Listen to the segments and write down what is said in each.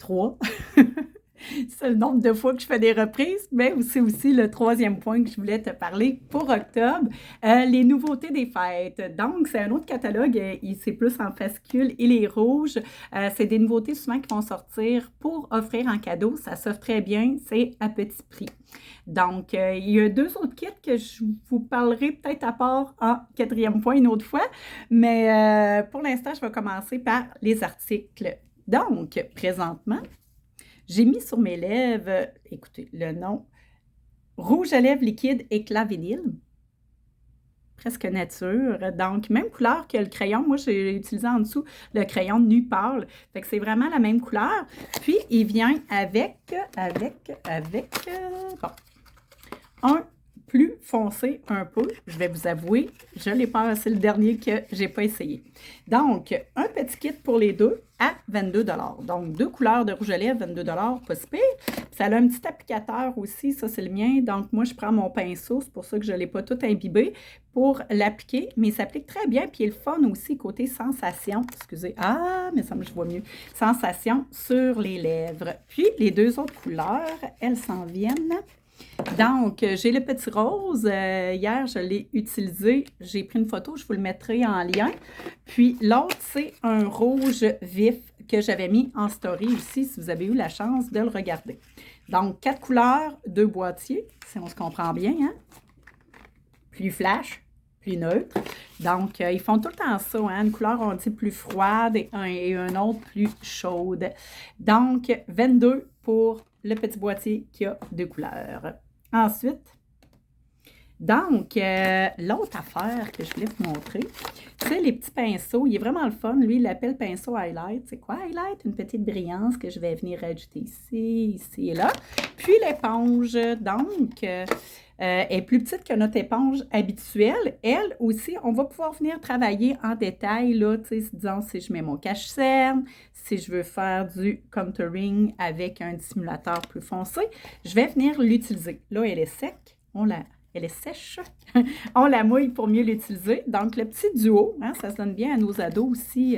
3. C'est le nombre de fois que je fais des reprises, mais c'est aussi le troisième point que je voulais te parler pour octobre, les nouveautés des fêtes. Donc, c'est un autre catalogue, c'est plus en fascicule et les rouges. C'est des nouveautés souvent qui vont sortir pour offrir en cadeau. Ça s'offre très bien, c'est à petit prix. Donc, il y a 2 autres kits que je vous parlerai peut-être à part en quatrième point une autre fois, mais pour l'instant, je vais commencer par les articles. Donc, présentement, j'ai mis sur mes lèvres, écoutez, le nom, rouge à lèvres liquide éclat vinyle, presque nature. Donc, même couleur que le crayon. Moi, j'ai utilisé en dessous le crayon de nu pâle. Fait que c'est vraiment la même couleur. Puis, il vient avec bon, un plus foncé un peu. Je vais vous avouer, je l'ai pas, c'est le dernier que j'ai pas essayé. Donc, un petit kit pour les deux à 22 $. Donc, 2 couleurs de rouge à lèvres, 22 $, pas si pire. Ça a un petit applicateur aussi, ça c'est le mien. Donc, moi, je prends mon pinceau, c'est pour ça que je ne l'ai pas tout imbibé pour l'appliquer, mais il s'applique très bien. Puis, il est le fun aussi côté sensation. Excusez, mais ça me je vois mieux. Sensation sur les lèvres. Puis, les 2 autres couleurs, elles s'en viennent. Donc, j'ai le petit rose. Hier, je l'ai utilisé. J'ai pris une photo, je vous le mettrai en lien. Puis, l'autre, c'est un rouge vif que j'avais mis en story aussi, si vous avez eu la chance de le regarder. Donc, 4 couleurs, 2 boîtiers, si on se comprend bien, hein? Plus flash, plus neutre. Donc, ils font tout le temps ça, hein? Une couleur, on dit, plus froide et un autre plus chaude. Donc, 22 pour le petit boîtier qui a 2 couleurs. Ensuite, donc, l'autre affaire que je voulais vous montrer, c'est les petits pinceaux. Il est vraiment le fun. Lui, il l'appelle pinceau highlight. C'est quoi highlight? Une petite brillance que je vais venir ajouter ici, ici et là. Puis l'éponge, donc, est plus petite que notre éponge habituelle. Elle aussi, on va pouvoir venir travailler en détail, là, tu sais, disons, si je mets mon cache-cerne, si je veux faire du contouring avec un dissimulateur plus foncé, je vais venir l'utiliser. Là, elle est sec, elle est sèche, on la mouille pour mieux l'utiliser. Donc, le petit duo, hein, ça se donne bien à nos ados aussi.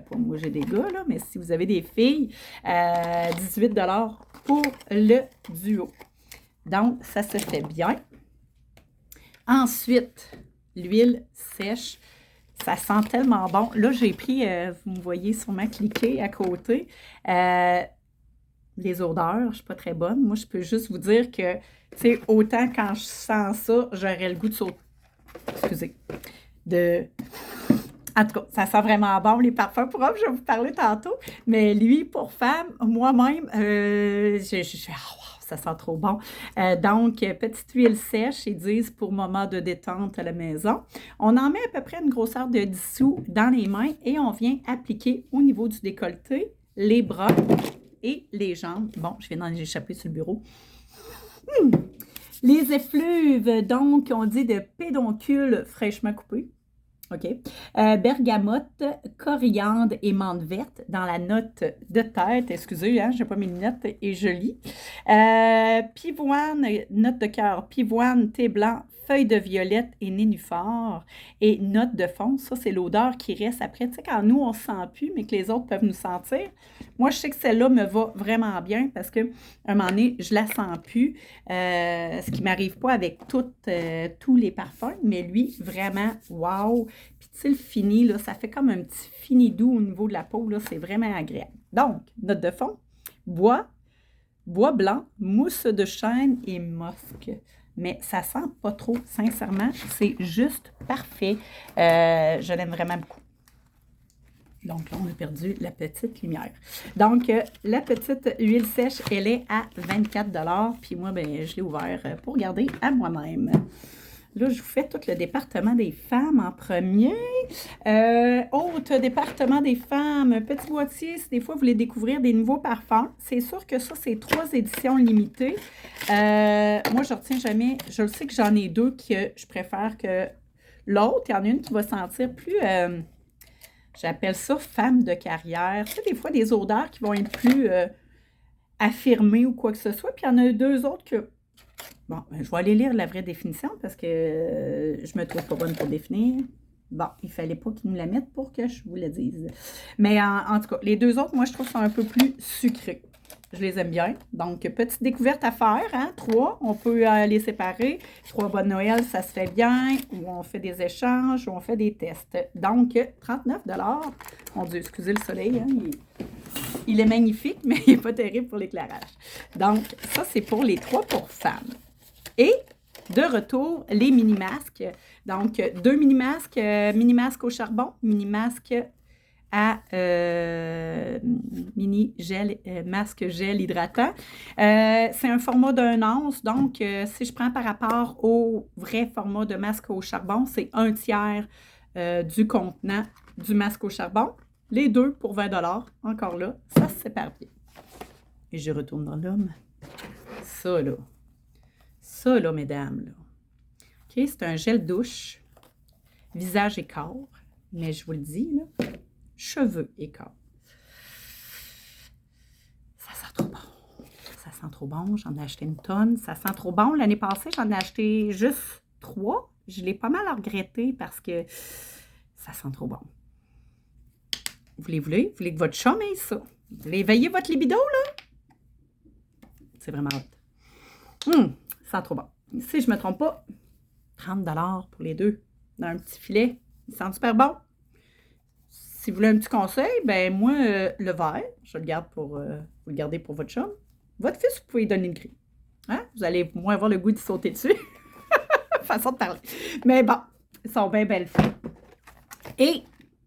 Pour moi, j'ai des gars, là, mais si vous avez des filles, 18 $ pour le duo. Donc, ça se fait bien. Ensuite, l'huile sèche. Ça sent tellement bon. Là, j'ai pris, vous me voyez sûrement cliquer à côté, les odeurs, je ne suis pas très bonne. Moi, je peux juste vous dire que, tu sais, autant quand je sens ça, j'aurais le goût de sauter. Excusez. En tout cas, ça sent vraiment bon, les parfums pour hommes, je vais vous parler tantôt. Mais lui, pour femme, moi-même, ça sent trop bon. Donc, petite huile sèche, ils disent pour moment de détente à la maison. On en met à peu près une grosseur de 10 sous dans les mains et on vient appliquer au niveau du décolleté, les bras et les jambes. Bon, je viens d'en échapper sur le bureau. Les effluves, donc, on dit de pédoncule fraîchement coupé. OK. Bergamote, coriandre et menthe verte dans la note de tête. Excusez, hein, je n'ai pas mes lunettes et je lis. Pivoine, note de cœur, pivoine, thé blanc, feuille de violette et nénuphar. Et note de fond, ça, c'est l'odeur qui reste après. Tu sais, quand nous, on ne se sent plus, mais que les autres peuvent nous sentir. Moi, je sais que celle-là me va vraiment bien parce qu'à un moment donné, je ne la sens plus. Ce qui ne m'arrive pas avec tous les parfums, mais lui, vraiment, wow! Puis, tu sais, le fini, là, ça fait comme un petit fini doux au niveau de la peau, là, c'est vraiment agréable. Donc, note de fond, bois blanc, mousse de chêne et musc. Mais ça sent pas trop, sincèrement, c'est juste parfait. Je l'aime vraiment beaucoup. Donc, là, on a perdu la petite lumière. Donc, la petite huile sèche, elle est à 24 $. Puis moi, ben, je l'ai ouvert pour garder à moi-même. Là, je vous fais tout le département des femmes en premier. Autre département des femmes, un petit boîtier, si des fois vous voulez découvrir des nouveaux parfums. C'est sûr que ça, c'est 3 éditions limitées. Moi, je retiens jamais. Je le sais que j'en ai 2 que je préfère que l'autre. Il y en a une qui va sentir plus... j'appelle ça femme de carrière. Tu sais, des fois, des odeurs qui vont être plus affirmées ou quoi que ce soit. Puis il y en a 2 autres que... Bon, je vais aller lire la vraie définition parce que je me trouve pas bonne pour définir. Bon, il ne fallait pas qu'ils nous la mettent pour que je vous le dise. Mais en tout cas, les deux autres, moi, je trouve sont un peu plus sucrés. Je les aime bien. Donc, petite découverte à faire, hein? 3, on peut les séparer. 3 bonnes Noël, ça se fait bien. Ou on fait des échanges, ou on fait des tests. Donc, 39 $. Mon Dieu, excusez le soleil, hein? Il est magnifique, mais il n'est pas terrible pour l'éclairage. Donc, ça, c'est pour les 3 pour femmes. Et de retour, les mini-masques. Donc, 2 mini-masques, mini-masque au charbon, mini-masque à mini-gel, masque gel hydratant. C'est un format d'1 once, donc si je prends par rapport au vrai format de masque au charbon, c'est 1/3 du contenant du masque au charbon. Les deux pour 20 $. Encore là, ça se sépare bien. Et je retourne dans l'homme. Ça, là, mesdames, là. OK, c'est un gel douche, visage et corps. Mais je vous le dis, là, cheveux et corps. Ça sent trop bon. Ça sent trop bon. J'en ai acheté une tonne. Ça sent trop bon. L'année passée, j'en ai acheté juste 3. Je l'ai pas mal regretté parce que ça sent trop bon. Vous voulez que votre chum ait ça? Vous voulez éveiller votre libido, là? C'est vraiment hot. Ça sent trop bon. Si je ne me trompe pas, 30 $ pour les deux. Dans un petit filet. Il sent super bon. Si vous voulez un petit conseil, ben moi, le vert, je le garde pour vous le gardez pour votre chum. Votre fils, vous pouvez lui donner le gris. Hein? Vous allez moins avoir le goût de sauter dessus. Façon de parler. Mais bon, ils sont bien belles faits. Et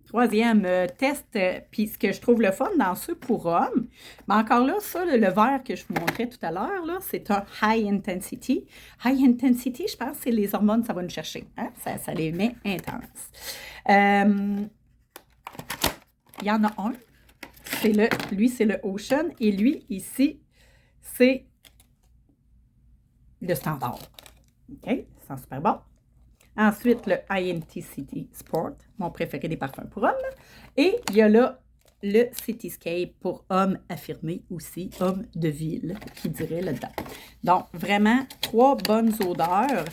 troisième test, puis ce que je trouve le fun dans ceux pour hommes, mais encore là, ça, le vert que je vous montrais tout à l'heure, là, c'est un high intensity. High intensity, je pense que c'est les hormones, ça va nous chercher. Hein? Ça les met intenses. Il y en a un, lui, c'est le Ocean, et lui, ici, c'est le standard. OK? Ça sent super bon. Ensuite, le INTCT Sport, mon préféré des parfums pour hommes. Et il y a là le Cityscape pour hommes affirmés aussi, hommes de ville, qui dirait là-dedans. Donc, vraiment, 3 bonnes odeurs.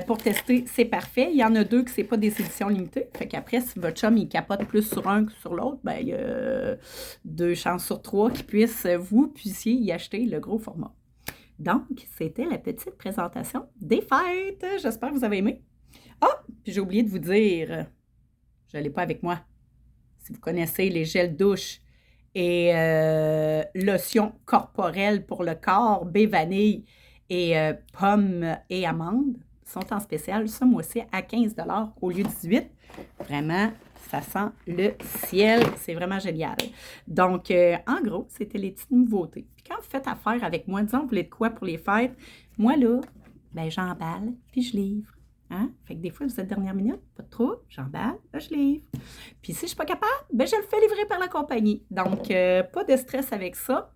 Pour tester, c'est parfait. Il y en a 2 que ce n'est pas des éditions limitées. Fait qu'après, si votre chum il capote plus sur un que sur l'autre, ben, il y a 2 chances sur 3 qu'il puissiez y acheter le gros format. Donc, c'était la petite présentation des fêtes. J'espère que vous avez aimé. Ah, puis j'ai oublié de vous dire, je n'allais pas avec moi. Si vous connaissez les gels douche et lotion corporelle pour le corps, baie vanille et pommes et amandes, sont en spécial ce mois-ci à 15 $ au lieu de 18 $. Vraiment, ça sent le ciel. C'est vraiment génial. Donc, en gros, c'était les petites nouveautés. Puis quand vous faites affaire avec moi, disons, vous voulez de quoi pour les fêtes, moi, là, ben j'emballe puis je livre. Hein? Fait que des fois, vous êtes dernière minute, pas de trouble, j'emballe, là, je livre. Puis si je ne suis pas capable, ben je le fais livrer par la compagnie. Donc, pas de stress avec ça.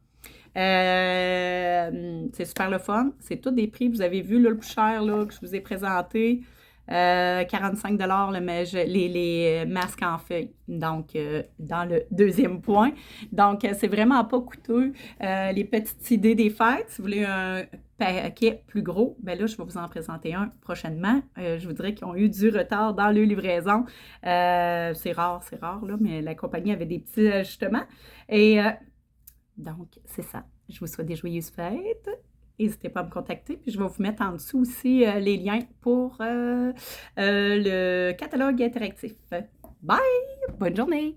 C'est super le fun. C'est tous des prix, vous avez vu là, le plus cher là, que je vous ai présenté. 45 $ les masques en feuille. Donc, dans le deuxième point. Donc, c'est vraiment pas coûteux. Les petites idées des fêtes, si vous voulez un paquet plus gros, ben là, je vais vous en présenter un prochainement. Je vous dirais qu'ils ont eu du retard dans leur livraison. C'est rare, là, mais la compagnie avait des petits ajustements. Et donc, c'est ça. Je vous souhaite des joyeuses fêtes. N'hésitez pas à me contacter. Puis je vais vous mettre en dessous aussi les liens pour le catalogue interactif. Bye! Bonne journée!